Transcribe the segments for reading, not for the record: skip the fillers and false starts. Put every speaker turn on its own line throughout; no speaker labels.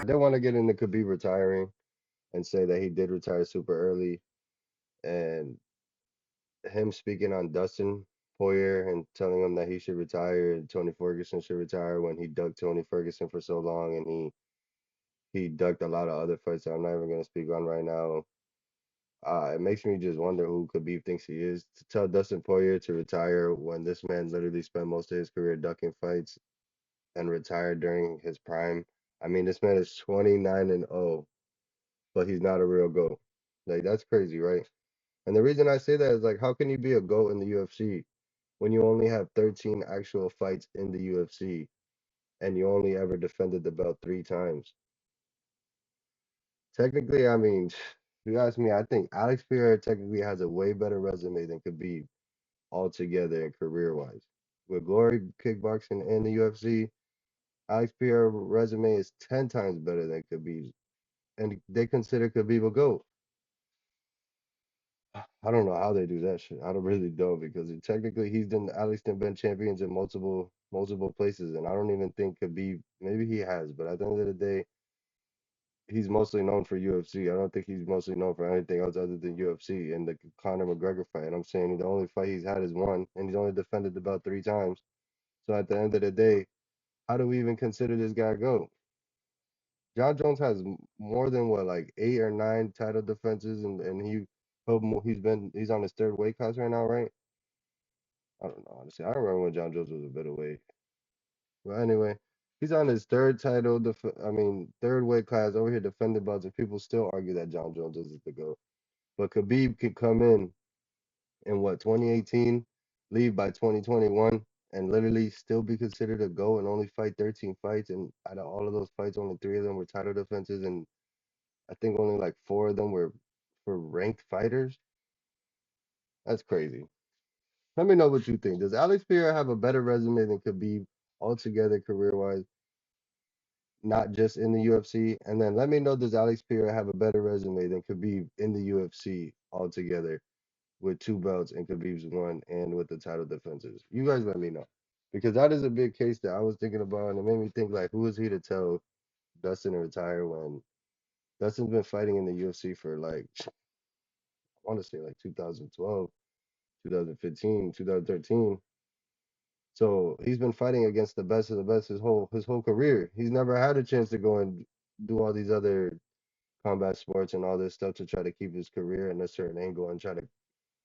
did want to get into Khabib retiring and say that he did retire super early, and him speaking on Dustin Poirier and telling him that he should retire and Tony Ferguson should retire when he ducked Tony Ferguson for so long and he ducked a lot of other fights that I'm not even gonna speak on right now. It makes me just wonder who Khabib thinks he is to tell Dustin Poirier to retire when this man literally spent most of his career ducking fights and retired during his prime. I mean, this man is 29 and 0, but he's not a real GOAT. Like that's crazy, right? And the reason I say that is like, how can you be a GOAT in the UFC when you only have 13 actual fights in the UFC and you only ever defended the belt 3 times? Technically, I mean, if you ask me, I think Alex Pereira technically has a way better resume than Khabib altogether and career-wise. With Glory Kickboxing and the UFC, Alex Pereira's resume is 10 times better than Khabib's, and they consider Khabib a GOAT. I don't know how they do that shit. I don't really know because technically he's done Alex done been champions in multiple places, and I don't even think Khabib maybe he has, but at the end of the day, he's mostly known for UFC. I don't think he's mostly known for anything else other than UFC and the Conor McGregor fight. And I'm saying the only fight he's had is one, and he's only defended the belt 3 times. So at the end of the day, how do we even consider this guy a GOAT? John Jones has more than what, like 8 or 9 title defenses, and he's on his third weight class right now, right? I don't know, honestly. I don't remember when John Jones was a middleweight. But anyway, he's on his third title, third weight class over here defending belts, and people still argue that John Jones is the GOAT. But Khabib could come in what 2018, leave by 2021, and literally still be considered a GOAT and only fight 13 fights. And out of all of those fights, only 3 of them were title defenses, and I think only like 4 of them were for ranked fighters. That's crazy. Let me know what you think. Does Alex Pereira have a better resume than Khabib altogether career wise, not just in the UFC? And then let me know, does Alex Pereira have a better resume than Khabib in the UFC altogether with 2 belts and Khabib's one and with the title defenses? You guys let me know. Because that is a big case that I was thinking about and it made me think like who is he to tell Dustin to retire when Dustin's been fighting in the UFC for like I want to say like 2012, 2015, 2013. So he's been fighting against the best of the best his whole career. He's never had a chance to go and do all these other combat sports and all this stuff to try to keep his career in a certain angle and try to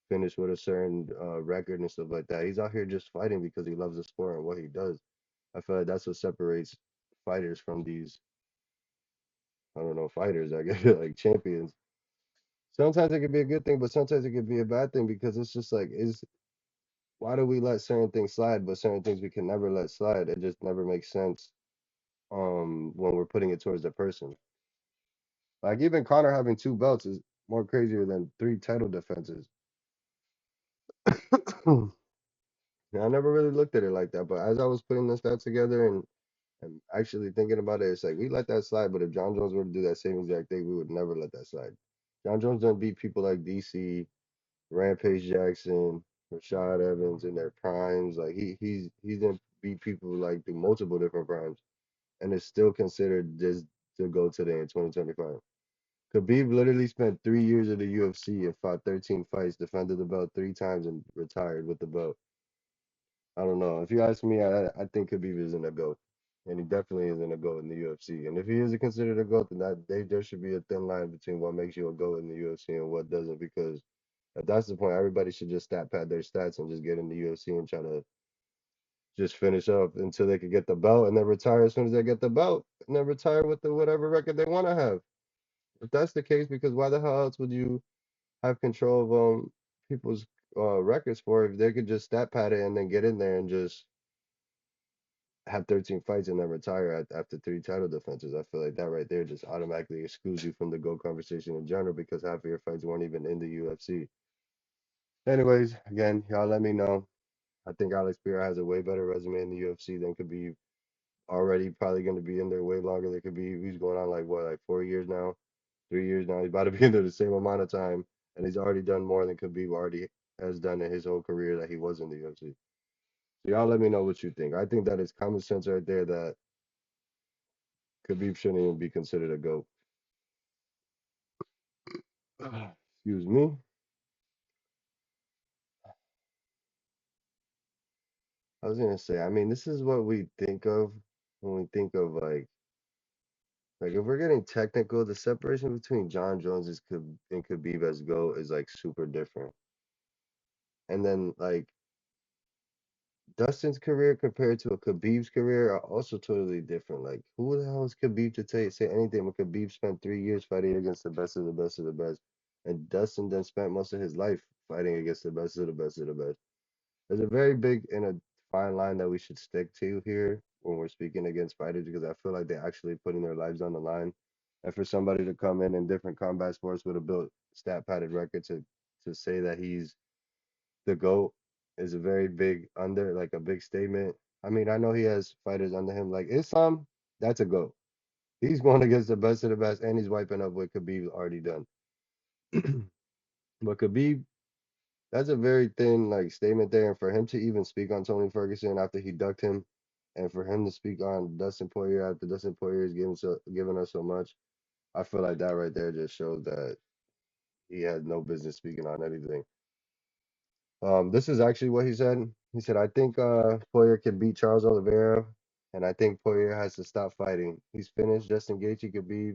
finish with a certain record and stuff like that. He's out here just fighting because he loves the sport and what he does. I feel like that's what separates fighters from these, I don't know, fighters, I guess, like champions. Sometimes it could be a good thing, but sometimes it could be a bad thing because it's just like, is why do we let certain things slide, but certain things we can never let slide? It just never makes sense when we're putting it towards the person. Like even Connor having 2 belts is more crazier than 3 title defenses. Yeah, I never really looked at it like that, but as I was putting this stats together and actually thinking about it, it's like we let that slide, but if John Jones were to do that same exact thing, we would never let that slide. John Jones done beat people like DC, Rampage Jackson, Rashad Evans in their primes. Like he's done beat people like through multiple different primes, and is still considered just to go today in 2025. Khabib literally spent 3 years in the UFC and fought 13 fights, defended the belt 3 times, and retired with the belt. I don't know. If you ask me, I think Khabib isn't a GOAT. And he definitely isn't a GOAT in the UFC. And if he isn't considered a GOAT, then there should be a thin line between what makes you a GOAT in the UFC and what doesn't. Because if that's the point, everybody should just stat pad their stats and just get in the UFC and try to just finish up until they could get the belt and then retire as soon as they get the belt and then retire with the whatever record they want to have. If that's the case, because why the hell else would you have control of people's records for if they could just stat pad it and then get in there and just have 13 fights and then retire after 3 title defenses? I feel like that right there just automatically excludes you from the GOAT conversation in general because half of your fights weren't even in the UFC. Anyways, again, y'all let me know. I think Alex Pereira has a way better resume in the UFC than Khabib. Already probably going to be in there way longer than Khabib. He's going on like what, like 4 years now, 3 years now. He's about to be in there the same amount of time, and he's already done more than Khabib already has done in his whole career that he was in the UFC. So y'all let me know what you think. I think that is common sense right there that Khabib shouldn't even be considered a GOAT. Excuse me. I was gonna say, I mean, this is what we think of when we think of like if we're getting technical, the separation between John Jones and Khabib as GOAT is like super different. And then like Dustin's career compared to a Khabib's career are also totally different. Like, who the hell is Khabib to say anything when Khabib spent 3 years fighting against the best of the best of the best, and Dustin then spent most of his life fighting against the best of the best of the best. There's a very big and a fine line that we should stick to here when we're speaking against fighters because I feel like they're actually putting their lives on the line. And for somebody to come in different combat sports with a built stat padded record to say that he's the GOAT is a very big like a big statement. I mean, I know he has fighters under him like Islam, that's a GOAT. He's going against the best of the best and he's wiping up what Khabib already done. But Khabib, that's a very thin like statement there. And for him to even speak on Tony Ferguson after he ducked him, and for him to speak on Dustin Poirier after Dustin Poirier is giving us so much, I feel like that right there just shows that he had no business speaking on anything. This is actually what he said. He said, I think Poirier can beat Charles Oliveira, and I think Poirier has to stop fighting. He's finished. Justin Gaethje could be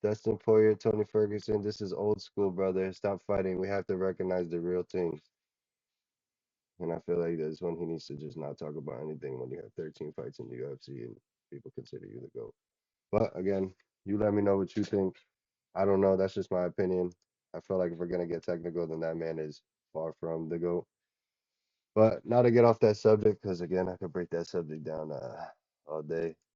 Dustin Poirier, Tony Ferguson. This is old school, brother. Stop fighting. We have to recognize the real things. And I feel like that's when he needs to just not talk about anything when you have 13 fights in the UFC and people consider you the GOAT. But again, you let me know what you think. I don't know. That's just my opinion. I feel like if we're gonna get technical, then that man is far from the GOAT. But now to get off that subject, because again, I could break that subject down all day.